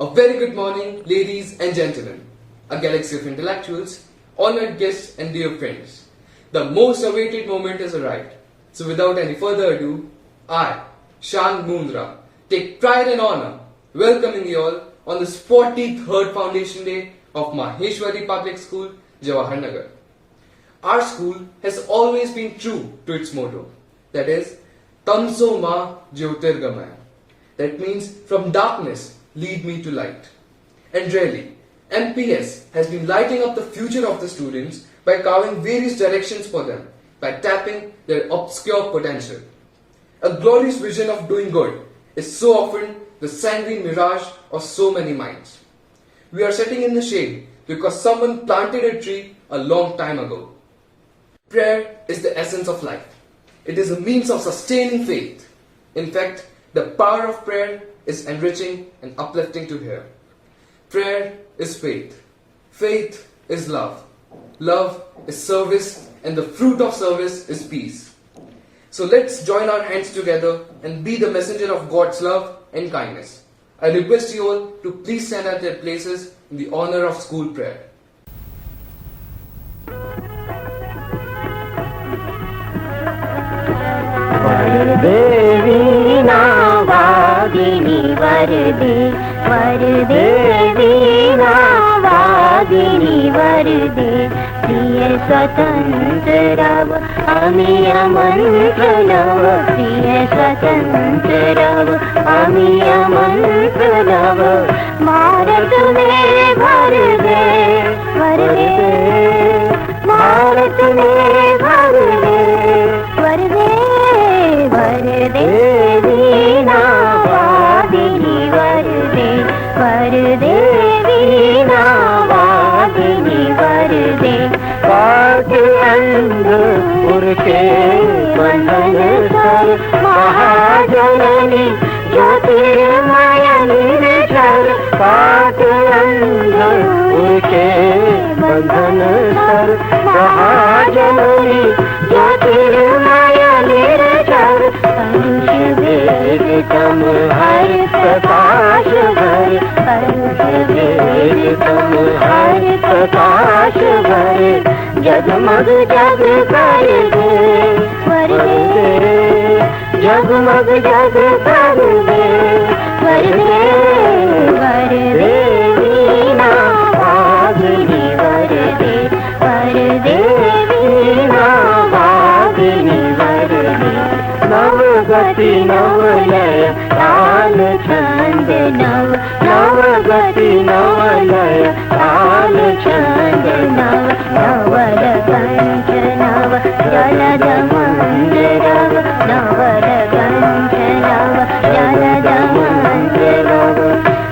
A very good morning, ladies and gentlemen, a galaxy of intellectuals, honored guests, and dear friends. The most awaited moment has arrived. So, without any further ado, I, Shan Mundra, take pride and honor welcoming you all on this 43rd Foundation Day of Maheshwari Public School, Jawaharnagar. Our school has always been true to its motto, that is, Tamso Ma Jyotirgamaya. That means, from darkness, lead me to light. And really, MPS has been lighting up the future of the students by carving various directions for them, by tapping their obscure potential. A glorious vision of doing good is so often the sanguine mirage of so many minds. We are sitting in the shade because someone planted a tree a long time ago. Prayer is the essence of life. It is a means of sustaining faith. In fact, the power of prayer is enriching and uplifting to hear. Prayer is faith. Faith is love. Love is service, and the fruit of service is peace. So let's join our hands together and be the messenger of God's love and kindness. I request you all to please stand at their places in the honor of school prayer. Devi Navagini Varde, Vardevi Navagini Varde, Priya Swatantra Rav, Amiya Mantra Lav, Priya Swatantra Rav, Amiya Mantra Lav, Bharat mein Varde, Varde, Bharat mein Varde, Varde. Vardevi Navagini Varde, Vardevi Navagini Varde, Kaat and Urke Bandhan Sar, Mahajanani Jyotirmaya Nirjhar, Kaat and Urke Bandhan Sar, Mahajanani Jyotirmaya Nirjhar, Arush Vedtam Har Prakash Bhar, Arush Vedtam Har Prakash Bhar, Jagmag Jag Karde, Varde, Jagmag Jag Karde, Varde, Vardevi Navagini Varde, Vardevi Navagini Varde, Navagati Navalaya, Tal Chand Nav, Navagati Navalaya, Tal Chand Nav, Navala Kancha Nav, Jalada Mandarav, Navala Kancha Nav, Jalada Mandarav,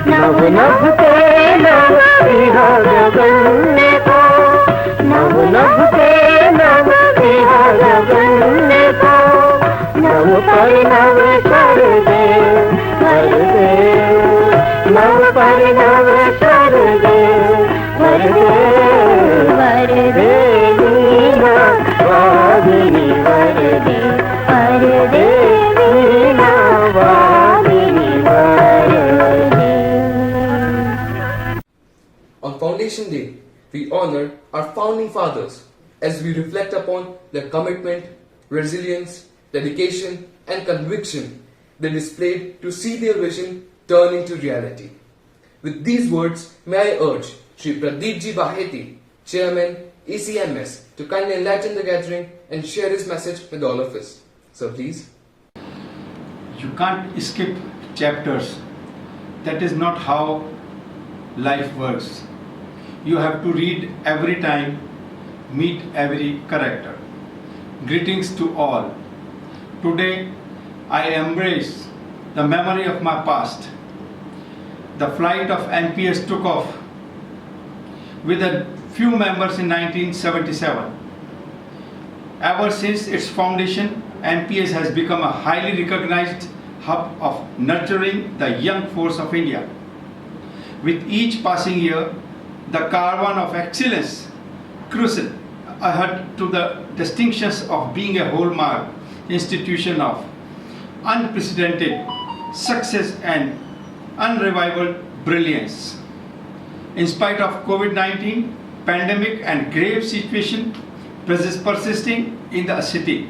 Nav Nav Te Nav, Vihaga Ganne Ko, Nav Nav Te Nav, Vihaga Ganne Ko, Nav Par Nav Sarde, Varde, Nav Par Nav Sarde, Varde, Vardevi Navagini Varde, Vardevi Navagini Varde. On Foundation Day, we honor our founding fathers as we reflect upon their commitment, resilience, dedication, and conviction they displayed to see their vision turn into reality. With these words, may I urge Shri Pradeepji Baheti, Chairman, ECMS, to kindly enlighten the gathering and share his message with all of us. So please. You can't skip chapters. That is not how life works. You have to read every time, meet every character. Greetings to all. Today, I embrace the memory of my past. The flight of MPS took off with a few members in 1977. Ever since its foundation, MPS has become a highly recognized hub of nurturing the young force of India. With each passing year, the caravan of excellence cruised ahead to the distinctions of being a hallmark institution of unprecedented success and unrivaled brilliance. In spite of COVID-19 pandemic and grave situation persisting in the city,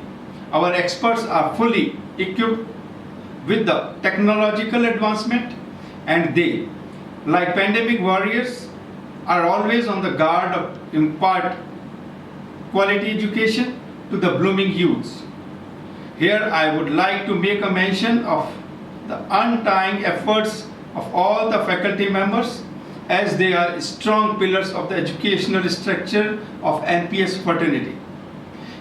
our experts are fully equipped with the technological advancement, and they, like pandemic warriors, are always on the guard of impart quality education to the blooming youths. Here I would like to make a mention of the undying efforts of all the faculty members, as they are strong pillars of the educational structure of NPS fraternity.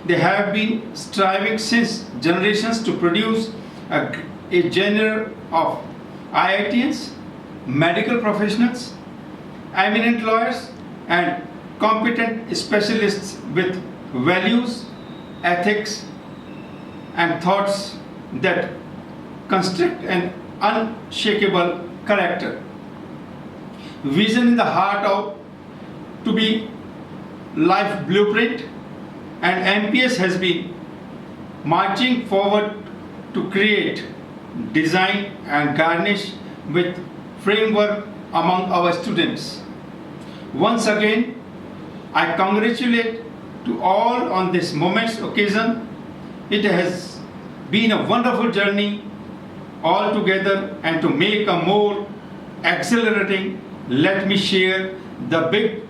They have been striving since generations to produce a genre of IITians, medical professionals, eminent lawyers, and competent specialists with values, ethics, and thoughts that construct an unshakable character. Vision in the heart of to be life blueprint, and MPS has been marching forward to create, design, and garnish with framework among our students. Once again, I congratulate to all on this momentous occasion. It has been a wonderful journey all together, and to make a more accelerating, let me share the big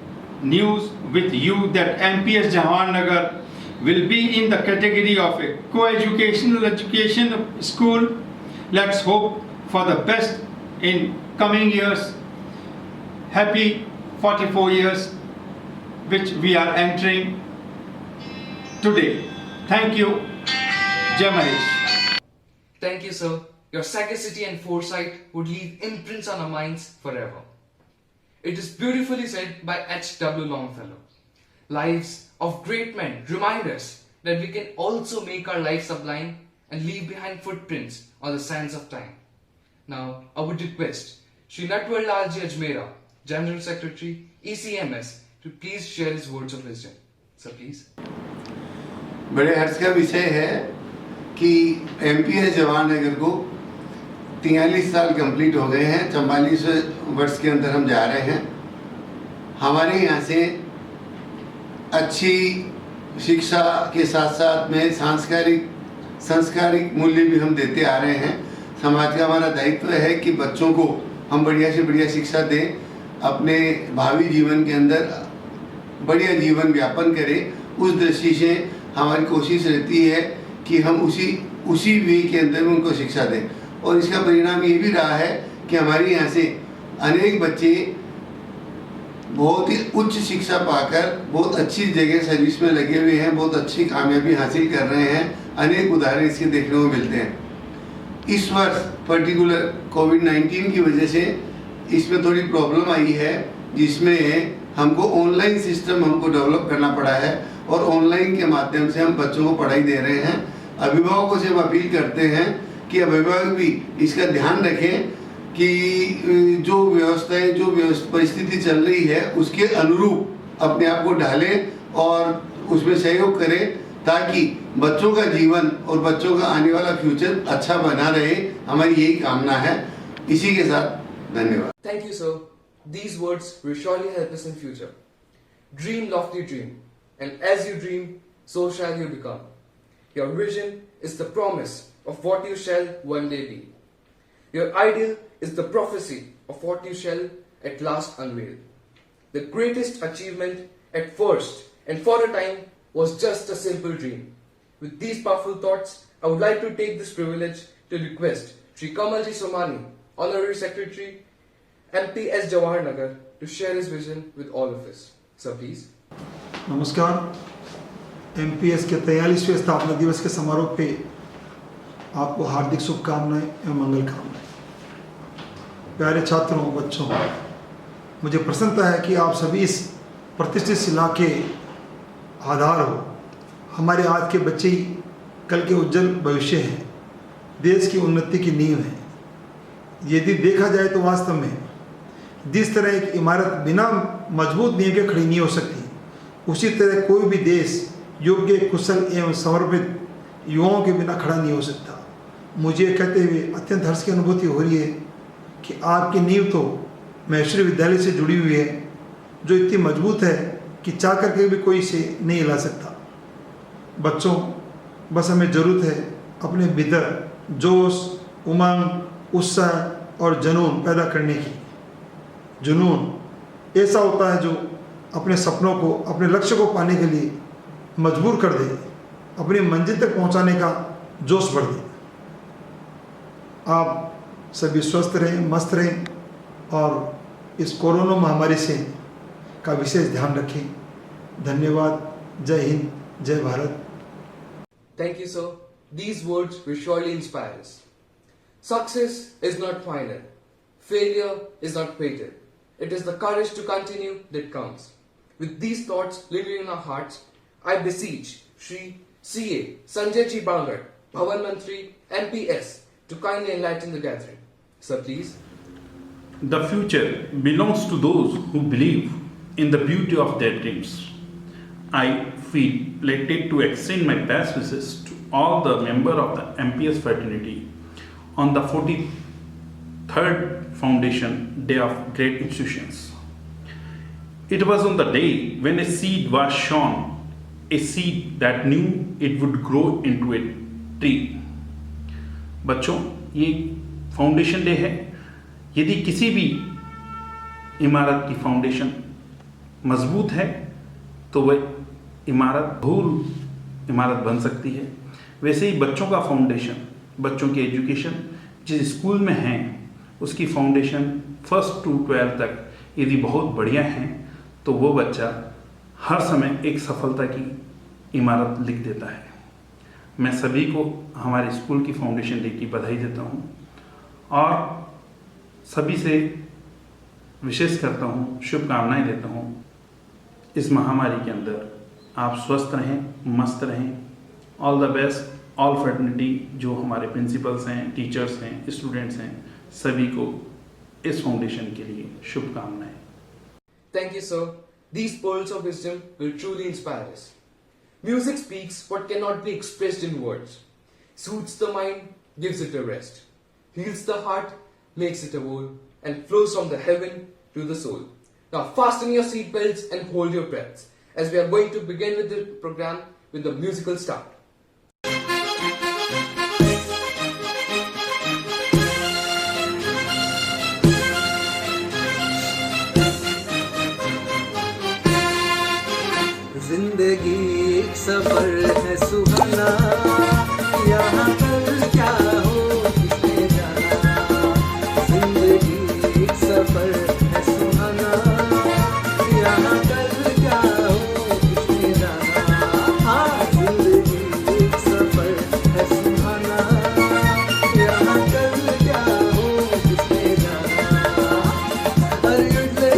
news with you that MPS Jawaharnagar will be in the category of a co-educational education school. Let's hope for the best in coming years. Happy 44 years which we are entering today. Thank you. Jai Mahesh. Thank you, sir. Your sagacity and foresight would leave imprints on our minds forever. It is beautifully said by H.W. Longfellow. Lives of great men remind us that we can also make our life sublime and leave behind footprints on the sands of time. Now, I would request Shri Natwar Lalji Ajmera, General Secretary, ECMS, to please share his words of wisdom. Sir, please. बड़े हर्ष का विषय है कि MPS Jawahar Nagar को 43 साल complete हो गए हैं, 44 वर्ष के अंदर हम जा रहे हैं। हमारे यहाँ से अच्छी शिक्षा के साथ साथ में सांस्कारिक मूल्य भी हम देते आ रहे हैं। समाज का हमारा दायित्व है कि बच्चों को हम बढ़िया से बढ़िया शिक्षा दें, अपने भावी जीवन के अंदर बढ़िया जीवन व्यापन करें। उस दृष्टि से हमारी कोशिश रहती है कि हम उसी वे के अंदर उनको शिक्षा दें, और इसका परिणाम ये भी रहा है कि हमारे यहाँ से अनेक बच्चे बहुत ही उच्च शिक्षा पाकर बहुत अच्छी जगह सर्विस में लगे हुए हैं, बहुत अच्छी कामयाबी हासिल कर रहे हैं। अनेक उदाहरण इसके देखने को मिलते हैं। इस वर्ष पर्टिकुलर कोविड-19 की वजह से इसमें थोड़ी प्रॉब्लम आई है, जिसमें हमको ऑनलाइन सिस्टम हमको डेवलप करना पड़ा है, और ऑनलाइन के माध्यम से हम बच्चों को पढ़ाई दे रहे हैं। अभिभावकों से हम अपील करते हैं कि अभिभावक भी इसका ध्यान रखें कि जो व्यवस्थाएं जो परिस्थिति चल रही है उसके अनुरूप अपने आप को ढालें और उसमें सहयोग करें, ताकि बच्चों का जीवन और बच्चों का आने वाला फ्यूचर अच्छा बना रहे। हमारी यही कामना है। इसी के साथ धन्यवाद। Thank you, sir. These words will surely help us in future. Dream lofty dream, and as you dream, so shall you become. Your vision is the promise of what you shall one day be. Your ideal is the prophecy of what you shall at last unveil. The greatest achievement at first and for a time was just a simple dream. With these powerful thoughts, I would like to take this privilege to request Shri Kamalji Somani, Honorary Secretary, MPS Jawaharnagar, to share his vision with all of us. Sir, please. नमस्कार। MPS के 43वें स्थापना दिवस के समारोह पे आपको हार्दिक शुभकामनाएं एवं मंगल कामनाएं। प्यारे छात्रों, बच्चों, मुझे प्रसन्नता है कि आप सभी इस प्रतिष्ठित शिला के आधार हो। हमारे आज के बच्चे ही कल के उज्जवल भविष्य हैं, देश की उन्नति की नींव है। यदि देखा जाए तो वास्तव में जिस तरह एक इमारत बिना मजबूत नींव के खड़ी नहीं हो सकती, उसी तरह कोई भी देश योग्य, कुशल एवं समर्पित युवाओं के बिना खड़ा नहीं हो सकता। मुझे कहते हुए अत्यंत हर्ष की अनुभूति हो रही है कि आपकी नींव तो महेश्वरी विद्यालय से जुड़ी हुई है, जो इतनी मजबूत है कि चाह करके भी कोई इसे नहीं हिला सकता। बच्चों, बस हमें ज़रूरत है अपने भीतर जोश, उमंग, उत्साह और जुनून पैदा करने की। जुनून ऐसा होता है जो अपने सपनों को, अपने लक्ष्य को पाने के लिए मजबूर कर दे, अपनी मंजिल तक पहुंचाने का जोश बढ़ दे। आप सभी स्वस्थ रहें, मस्त रहें और इस कोरोना महामारी से का विशेष ध्यान रखें। धन्यवाद। जय हिंद, जय Bharat. Thank you, sir. These words will surely inspire us. Success is not final. Failure is not fatal. It is the courage to continue that counts. With these thoughts living in our hearts, I beseech Shri C.A. Sanjay Ji Bangar, Bhavan Mantri, MPS, to kindly enlighten the gathering. Sir, please. The future belongs to those who believe in the beauty of their dreams. I feel elated to extend my best wishes to all the members of the MPS fraternity on the 43rd Foundation Day of Great Institutions. It was on the day when a seed was sown, a seed that knew it would grow into a tree. बच्चों, ये foundation day है। यदि किसी भी इमारत की foundation मजबूत है तो वह इमारत भूल इमारत बन सकती है। वैसे ही बच्चों का फाउंडेशन, बच्चों की एजुकेशन जिस स्कूल में है उसकी फाउंडेशन 1st to 12th तक यदि बहुत बढ़िया है तो वो बच्चा हर समय एक सफलता की इमारत लिख देता है। मैं सभी को हमारे स्कूल की फाउंडेशन डे की बधाई देता हूँ और सभी से विशेष करता हूँ, शुभकामनाएं देता हूँ। इस महामारी के अंदर आप स्वस्थ रहें, मस्त रहें। All the best, all fraternity, जो हमारे प्रिंसिपल्स हैं, टीचर्स हैं, स्टूडेंट्स हैं, सभी को इस फाउंडेशन के लिए शुभकामनाएं। Thank you, sir. These pearls of wisdom will truly inspire us. Music speaks what cannot be expressed in words. Soothes the mind, gives it a rest. Heals the heart, makes it a whole, and flows from the heaven to the soul. Now fasten your seatbelts and hold your breaths, as we are going to begin with the program with the musical start. जिंदगी एक सफर है सुहाना, यहाँ कल क्या हो किसने जाना। जिंदगी एक सफर है सुहाना, यहाँ कल क्या हो किसने जाना। हाँ, जिंदगी एक सफर है सुहाना, यहाँ कल क्या हो किसने जाना। अरे उठ ले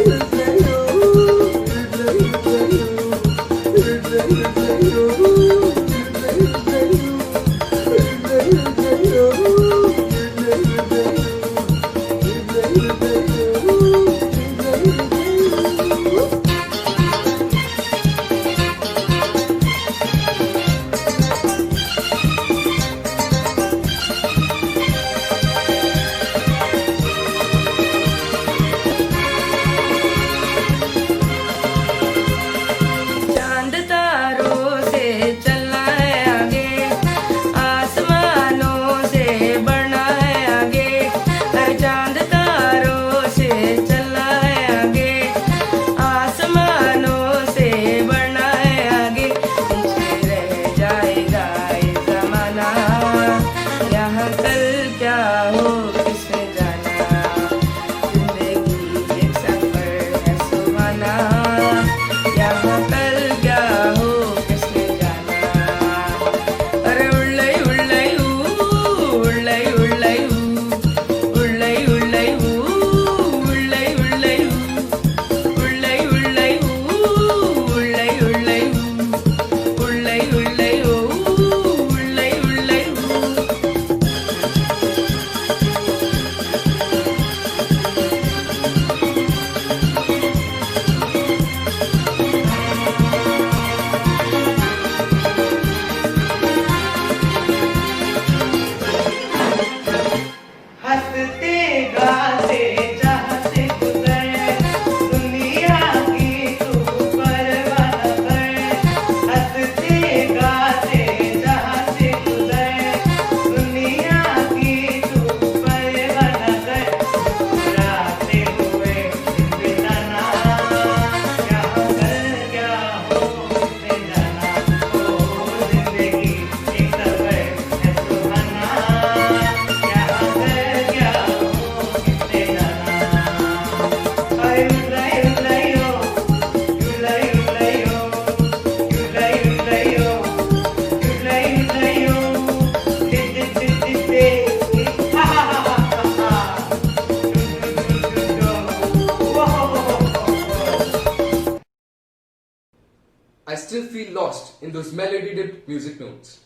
still feel lost in those melody-dipped music notes.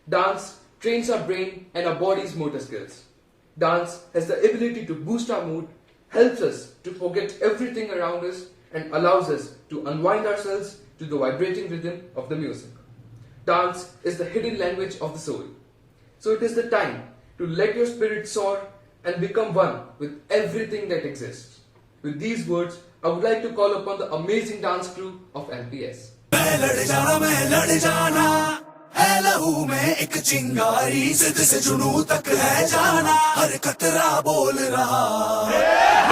Dance trains our brain and our body's motor skills. Dance has the ability to boost our mood, helps us to forget everything around us, and allows us to unwind ourselves to the vibrating rhythm of the music. Dance is the hidden language of the soul. So it is the time to let your spirit soar and become one with everything that exists. With these words, I would like to call upon the amazing dance crew of LPS. मैं लड़ जाना है लहू में एक चिंगारी जिद से जुनू तक है जाना हर कतरा बोल रहा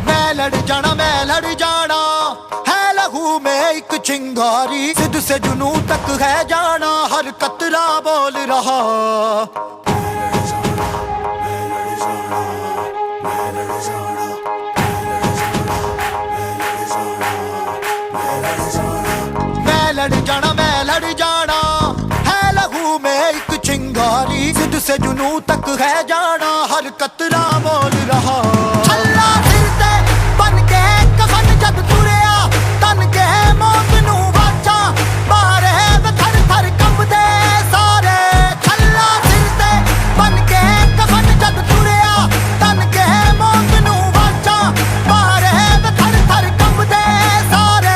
मैं लड़ जाना है लहू में एक चिंगारी जिद से जुनू तक है जाना हर कतरा बोल रहा मैं लड़ जाना है लहू में एक चिंगारी जिद से जुनू तक है जाना हर कतरा बोल रहा अल्लाह फिरते बन के कफन जब तुरिया तन के मौत नू वाचा बारे थर थर कंबदे सारे अल्लाह फिरते बन के कफन जब तुरिया तन के मौत नू वाचा बारे थर थर कंबदे सारे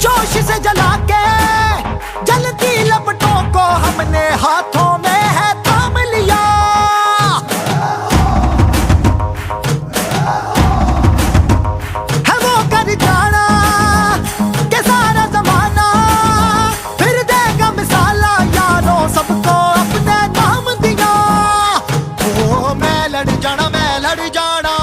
जोश से जला के जलती लपटों को हमने हाथों में है थाम लिया है वो कर जाना के सारा जमाना फिर देगा मिसाला यारों सबको अपने नाम दिया ओ मैं लड़ जाना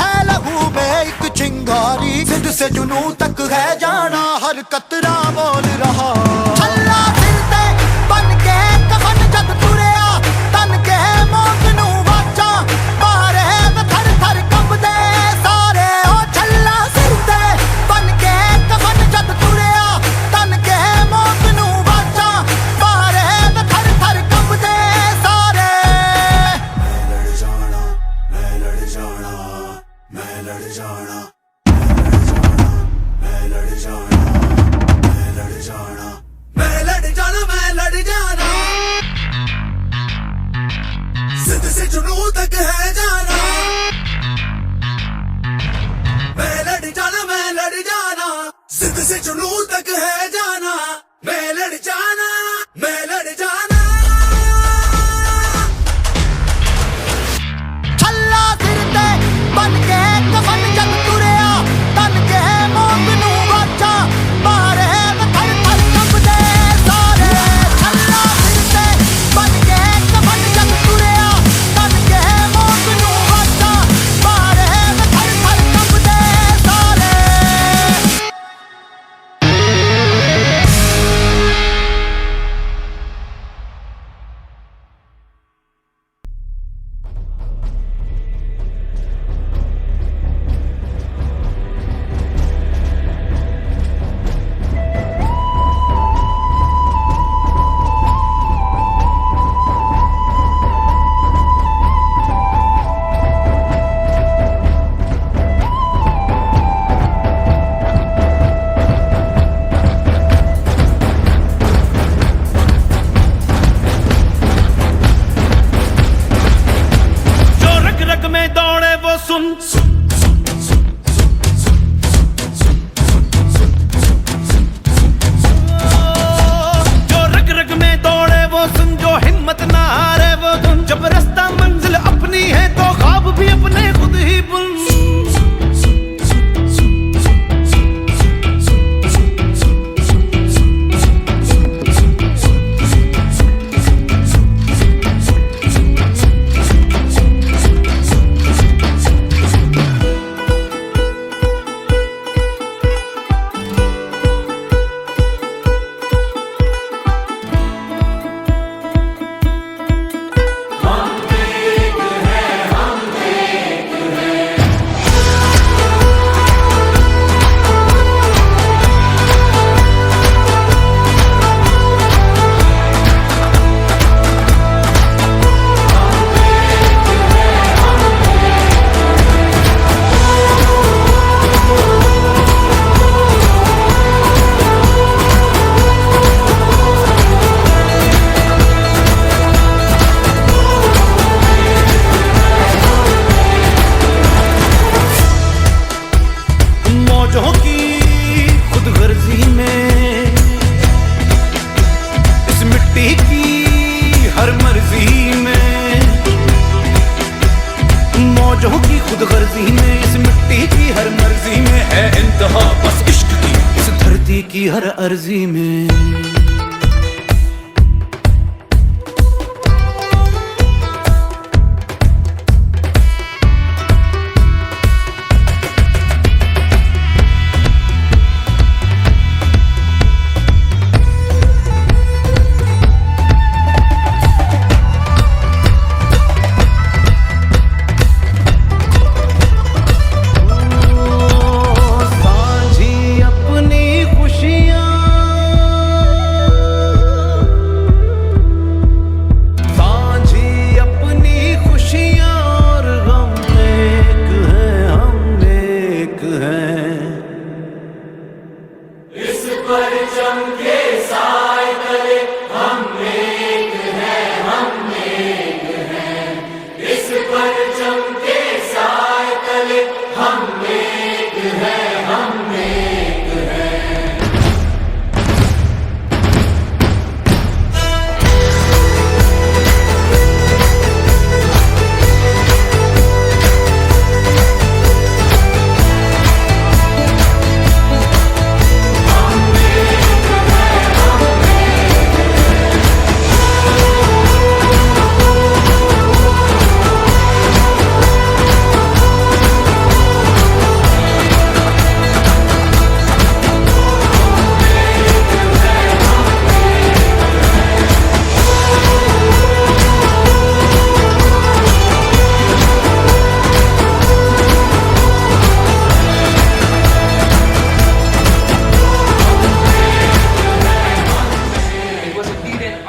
है लहू में एक चिंगारी जिद से जुनू तक है जाना हर कतरा बोल रहा अल्लाह फिरते बन के कफन जब तुरिया तन के मौत नू वाचा बारे थर थर कंबदे सारे ओ छल्ला फिरते बन के कफन जब तुरिया तन के मौत नू वाचा बारे थर थर कंबदे सारे मैं लड़ जाना मैं लड़ जाना मैं लड़ जाना जिद से जुनू तक है जाना मैं लड़ जाना जिद से जुनू तक है जाना मैं लड़ जाना छल्ला फिरते बन के कफन जब तुरिया तन के मौत नू वाचा बारे थर थर कंबदे सारे छल्ला फिरते बन के कफन जब तुरिया तन के मौत नू वाचा बारे थर थर कंबदे सारे हर अर्जी में।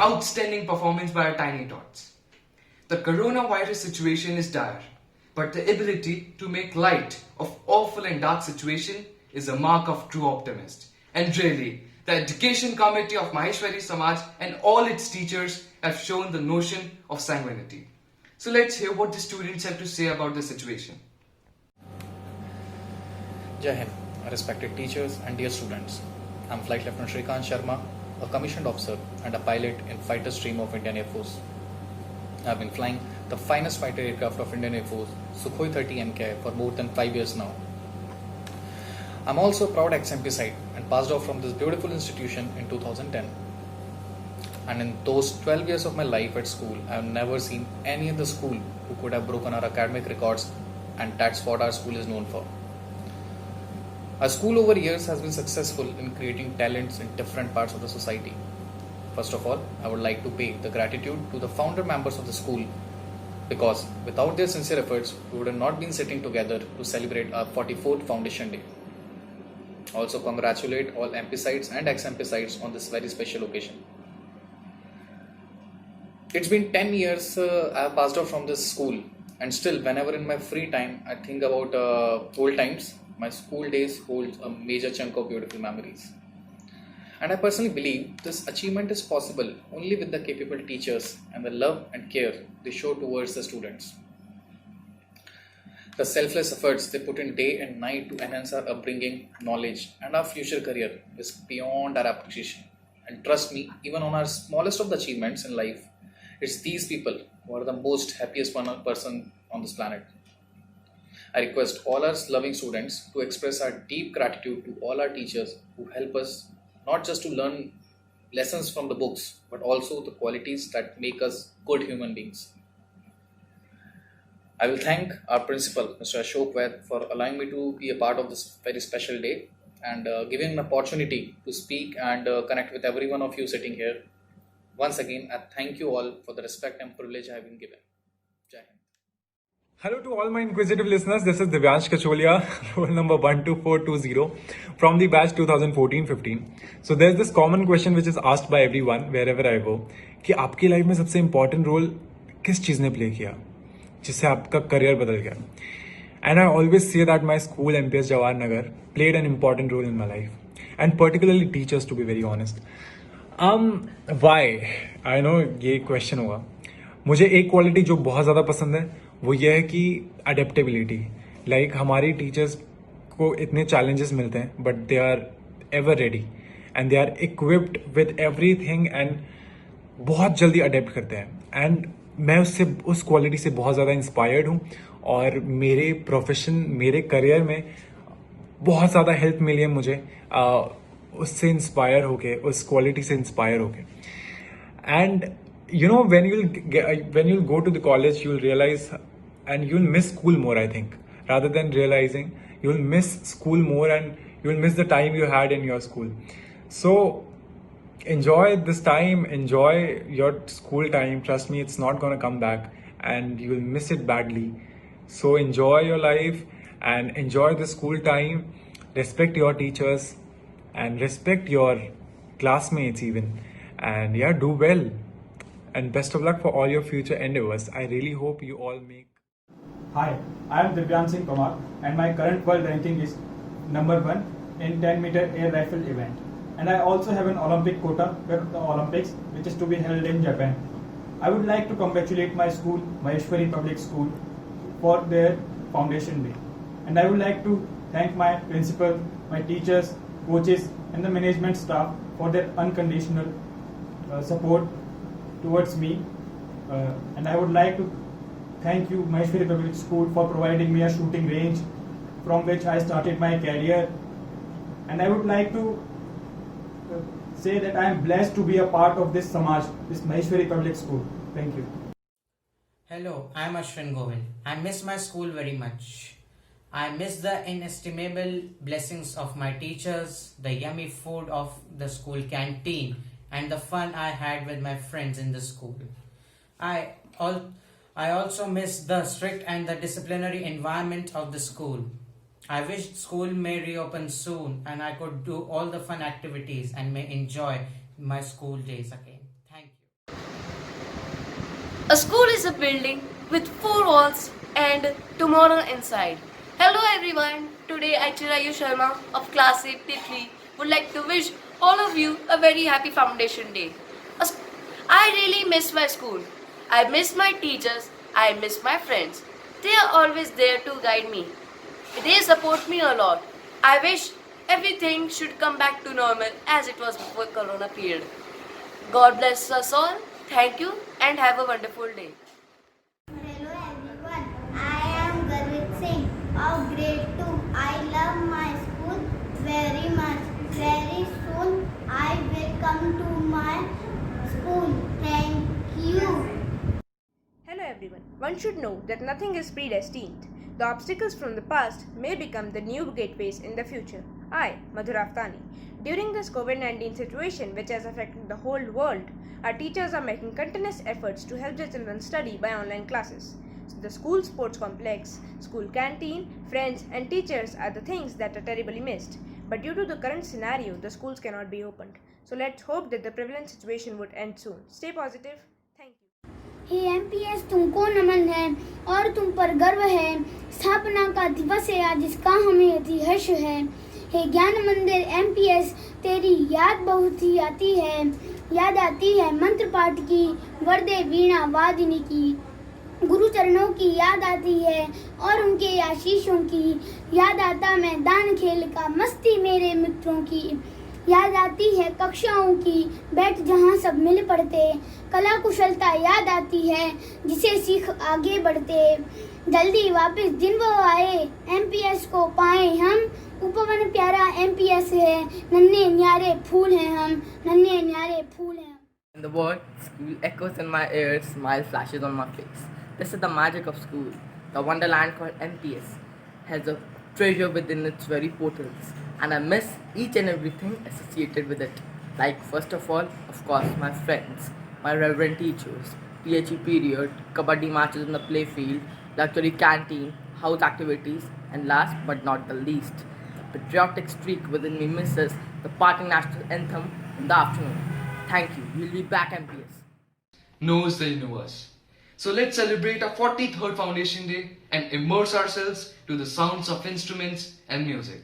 Outstanding performance by our tiny tots. The coronavirus situation is dire, but the ability to make light of awful and dark situation is a mark of true optimist. And really, the Education Committee of Maheshwari Samaj and all its teachers have shown the notion of sanguinity. So let's hear what the students have to say about the situation. Jai Hind, respected teachers and dear students. I'm Flight Lieutenant Shrikant Sharma, a commissioned officer and a pilot in Fighter Stream of Indian Air Force. I've been flying the finest fighter aircraft of Indian Air Force, Sukhoi 30 MKI, for more than 5 years now. I'm also a proud ex-MP site and passed off from this beautiful institution in 2010. And in those 12 years of my life at school, I've never seen any other school who could have broken our academic records, and that's what our school is known for. Our school over years has been successful in creating talents in different parts of the society. First of all, I would like to pay the gratitude to the founder members of the school, because without their sincere efforts, we would have not been sitting together to celebrate our 44th Foundation Day. Also congratulate all MP sites and ex-MP sites on this very special occasion. It's been 10 years I have passed out from this school, and still whenever in my free time I think about old times, my school days hold a major chunk of beautiful memories. And I personally believe this achievement is possible only with the capable teachers and the love and care they show towards the students. The selfless efforts they put in day and night to enhance our upbringing, knowledge, and our future career is beyond our appreciation. And trust me, even on our smallest of the achievements in life, it's these people who are the most happiest person on this planet. I request all our loving students to express our deep gratitude to all our teachers who help us not just to learn lessons from the books, but also the qualities that make us good human beings. I will thank our principal, Mr. Ashok Vaid, for allowing me to be a part of this very special day and giving an opportunity to speak and connect with every one of you sitting here. Once again, I thank you all for the respect and privilege I have been given. Jai Hind. Hello to all my inquisitive listeners, this is Divyansh Kacholia, roll number 12420 from the batch 2014-15. So there's this common question which is asked by everyone wherever I go कि आपकी life में सबसे important role किस चीज़ ने play किया जिससे आपका career बदल गया. And I always say that my school MPS Jawahar Nagar played an important role in my life, and particularly teachers, to be very honest. Why? I know ये question होगा. मुझे एक क्वालिटी जो बहुत ज़्यादा पसंद है वो ये है कि अडेप्टेबिलिटी. लाइक हमारी टीचर्स को इतने चैलेंजेस मिलते हैं but they are ever ready and they are equipped with everything and बहुत जल्दी अडेप्ट करते हैं. एंड मैं उस क्वालिटी से बहुत ज़्यादा इंस्पायर्ड हूँ और मेरे प्रोफेशन, मेरे करियर में बहुत ज़्यादा हेल्प मिली है मुझे उससे इंस्पायर होके, उस क्वालिटी से इंस्पायर होके. And you know, when you'll go to the college, you'll realize and you'll miss school more, I think, rather than realizing. You'll miss school more and you'll miss the time you had in your school. So enjoy this time, enjoy your school time. Trust me, it's not going to come back and you will miss it badly. So enjoy your life and enjoy the school time. Respect your teachers and respect your classmates even. And yeah, do well. And best of luck for all your future endeavors. I really hope you all make. Hi, I am Divyan Singh Kumar and my current world ranking is number 1 in 10-meter air rifle event. And I also have an Olympic quota for the Olympics, which is to be held in Japan. I would like to congratulate my school, Maheshwari Public School, for their foundation day. And I would like to thank my principal, my teachers, coaches and the management staff for their unconditional support towards me. And I would like to thank you, Maheshwari Public School, for providing me a shooting range from which I started my career. And I would like to say that I am blessed to be a part of this Samaj, this Maheshwari Public School. Thank you. Hello, I am Ashwin Govind. I miss my school very much. I miss the inestimable blessings of my teachers, the yummy food of the school canteen, and the fun I had with my friends in the school. I also miss the strict and the disciplinary environment of the school. I wish school may reopen soon and I could do all the fun activities and may enjoy my school days again. Thank you. A school is a building with 4 walls and tomorrow inside. Hello everyone, today I Chirayu Sharma of class 83 would like to wish all of you a very happy Foundation Day. I really miss my school. I miss my teachers, I miss my friends. They are always there to guide me. They support me a lot. I wish everything should come back to normal as it was before Corona period. God bless us all. Thank you and have a wonderful day. Hello everyone, I am Garvit Singh of grade 2. I love my school very much. Very soon I will come to my school. Thank you. Hello everyone. One should know that nothing is predestined. The obstacles from the past may become the new gateways in the future. I, Madhura Aftani. During this COVID-19 situation which has affected the whole world, our teachers are making continuous efforts to help their children study by online classes. So the school sports complex, school canteen, friends and teachers are the things that are terribly missed. But due to the current scenario, the schools cannot be opened. So let's hope that the prevalent situation would end soon. Stay positive. Thank you. हे MPS तुमको नमन है और तुम पर गर्व है. स्थापना का दिवस है आज, जिसका हमें अति हर्ष है. हे ज्ञान मंदिर एमपीएस, तेरी याद बहुत ही आती है. याद आती है मंत्र पाठ की, वरदे वीणा वादिनी की. गुरु चरणों की याद आती है और उनके आशीषों की. याद आता मैदान खेल का, मस्ती मेरे मित्रों की. याद आती है कक्षाओं की, बैठ जहाँ सब मिल पढ़ते. कला कुशलता याद आती है, जिसे सीख आगे बढ़ते. जल्दी वापस दिन वो आए, एमपीएस को पाए हम. उपवन प्यारा एमपीएस है, नन्हे न्यारे फूल हैं हम. नन्हे न्यारे फूल हैं. The word school echoes in my ears, smile flashes on my face. This is the magic of school. The wonderland called MPS has a treasure within its very portals, and I miss each and everything associated with it. Like, first of all, of course, my friends, my reverend teachers, PHE period, kabaddi matches in the playfield, luxury canteen, house activities, and last but not the least, the patriotic streak within me misses the party national anthem in the afternoon. Thank you. We'll be back, MPS. Knows the universe. So let's celebrate our 43rd Foundation Day and immerse ourselves to the sounds of instruments and music.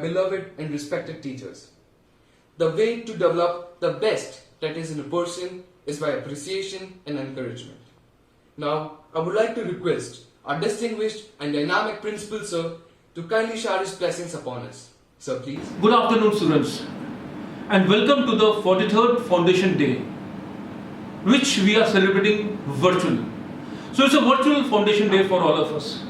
beloved and respected teachers. The way to develop the best that is in a person is by appreciation and encouragement. Now, I would like to request our distinguished and dynamic principal sir to kindly shower his blessings upon us. Sir, please. Good afternoon, students, and welcome to the 43rd Foundation Day, which we are celebrating virtually. So it's a virtual Foundation Day for all of us.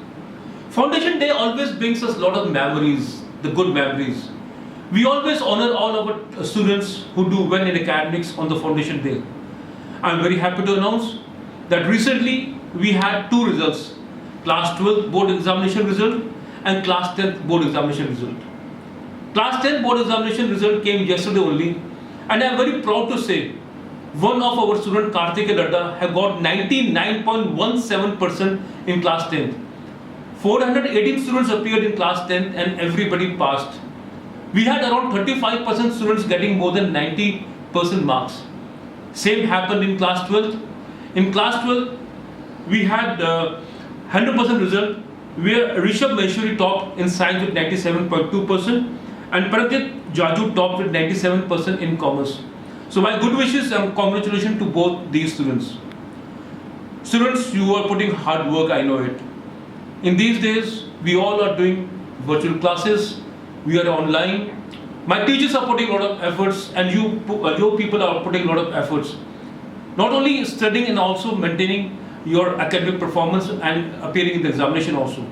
Foundation Day always brings us a lot of memories, the good memories. We always honor all our students who do well in academics on the Foundation Day. I'm very happy to announce that recently we had two results, Class 12 board examination result and Class 10th board examination result. Class 10 board examination result came yesterday only, and I'm very proud to say one of our student, Karthik Ladda, have got 99.17% in Class 10th. 418 students appeared in Class 10th and everybody passed. We had around 35% students getting more than 90% marks. Same happened in Class 12. In Class 12, we had 100% result where Rishabh Maheshwari topped in science with 97.2% and Pradyut Jaju topped with 97% in commerce. So my good wishes and congratulations to both these students. Students, you are putting hard work, I know it. In these days, we all are doing virtual classes, we are online. My teachers are putting a lot of efforts and you people are putting a lot of efforts. Not only studying and also maintaining your academic performance and appearing in the examination also.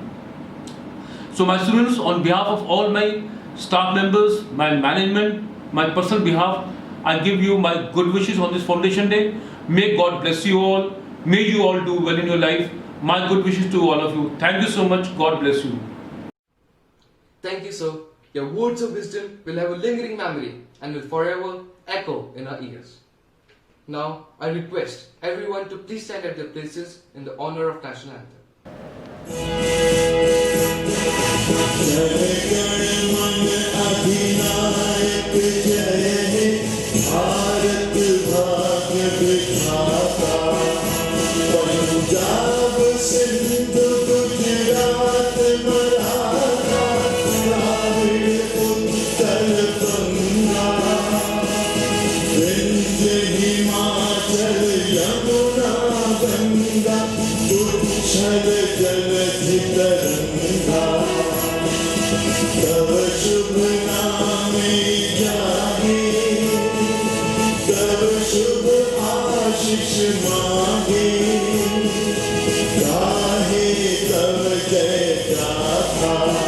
So my students, on behalf of all my staff members, my management, my personal behalf, I give you my good wishes on this Foundation Day. May God bless you all. May you all do well in your life. My good wishes to all of you. Thank you so much. God bless you. Thank you, sir. Your words of wisdom will have a lingering memory and will forever echo in our ears. Now, I request everyone to please stand at their places in the honor of National Anthem. तव शुभ नामे जागे, तव शुभ आशीष मांगे, गाहे तव जय गाथा।